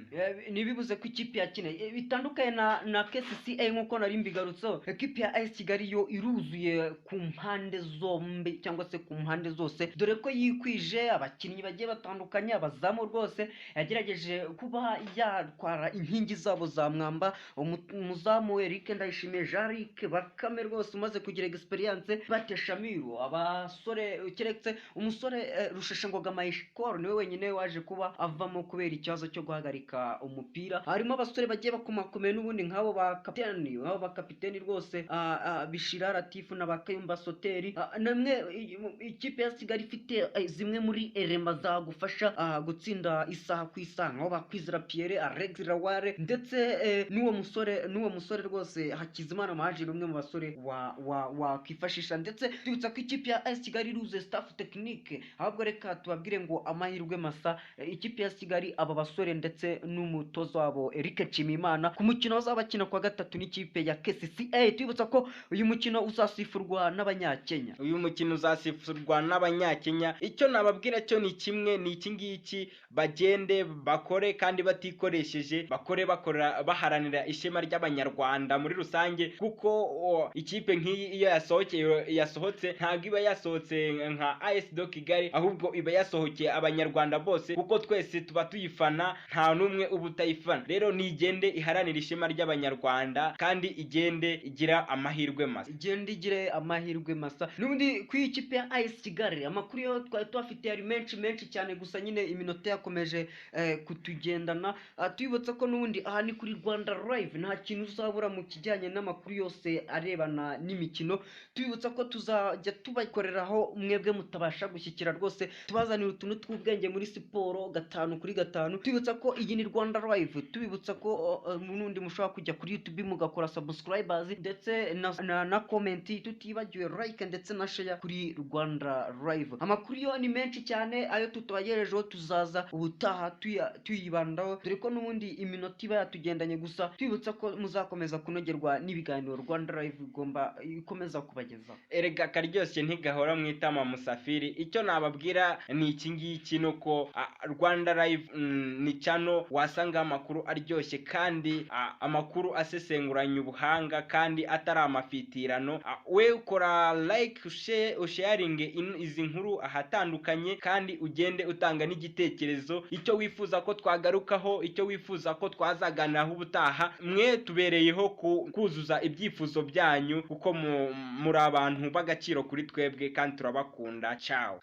Nibibuze ko ikipe yakina bitandukanye na KCCA nk'uko nari mbigarutseho. Ekipe ya AS Kigali yo iruzuye ku mpande zombi cyangwa se ku mpande zose, dore ko yikwije abakinnyi bagiye batandukanye. Abazamu rwose yagerageje kuba yatwara inkingi zabo za mwamba. Umuzamu Eric Ndayishimiye, Jean-Luc Bakame rwose umaze kugira experience, Bateshamiru, abasore keretse umusore Rusheshangoga Mayishkor niwe wenyine waje kuba avamo kubera ikibazo cyo guhagarika umupira. Harimo abasore bagiye bakomakomeye n'ubundi nk'abo bakapiteni rwose Bishira Latifu na Bakayumba Soteri. Namwe ikipe ya Kigali ifite zimwe muri erema zagufasha gutsinda isaha ku isaha, aho bakwizera Pierre, Alex Raware ndetse n'uwo musore rwose Hakizimana Mahajiri, umwe mu basore wakwifashisha. Ndetse twibutsa ko ikipe ya AS Kigali iruze staff technique, ahubwo reka tubabwire ngo amahirwe masa ikipe ya Kigali, aba basore ndetse n'umutoza wabo Eric Nshimiyimana ku mukino bazabakina kwa gatatu n'ikipe ya KCCA. Twibutsa ko uyu mukino uzasifurwa n'Abanyakenya. Icyo nababwira cyo ni kimwe, ni iki ngiki: bagende bakore kandi batikoresheje, baharanira ishema ry'Abanyarwanda muri rusange, kuko ikipe nk'iyi iyo yasohotse ntabwo iba yasohotse nka AS do Kigali, ahubwo iba yasohokeye Abanyarwanda bose, kuko twese tuba tuyifana, nta n'umwe uba utayifana. Rero nigende iharanira ishema ry'Abanyarwanda kandi igende igira amahirwe masa. N'ubundi ku ikipe ya AS Kigali amakuru yo twari twafite ari menshi cyane, gusa nyine iminota yakomeje kutugendana. Twibutsa ko n'ubundi aha ni kuri Rwanda Live, nta kintu uzabura mu kijyanye n'amakuru yose arebana n'imikino. Twibutsa ko tuzajya tubakoreraho mwebwe mutabasha gushyikira, rwose tubazanira utuntu tw'ubwenge muri siporo 5 kuri 5. Twibutsa ko iyi ni Rwanda Live. Tubibutsa ko n'undi mushobora kujya kuri YouTube mugakora subscribers ndetse na comment, tutibagiwe like ndetse na share kuri Rwanda Live. Amakuru yo ni menshi cyane, ayo tutubagerejeho tuzaza ubutaha tuyibandaho, dore ko n'ubundi iminota iba yatugendanye. Gusa twibutsa ko muzakomeza kunogerwa n'ibiganiro Rwanda Live ikomeza kubagezaho. Erega karyoshye ntigahora mu itama Musafiri. Icyo nababwira ni iki ngiki, nuko Rwanda Live ni channel wasanga amakuru aryoshye kandi amakuru asesenguranye ubuhanga kandi atari amafitirano. We ukora like, sharing izi nkuru ahatandukanye, kandi ugende utanga n'igitekerezo, icyo wifuza ko twagarukaho, icyo wifuza ko twazaganiraho ubutaha. Mwe tubereyeho kuzuza ibyifuzo byanyu, kuko muri abantu b'agaciro kuri twebwe kandi turabakunda. Ciao.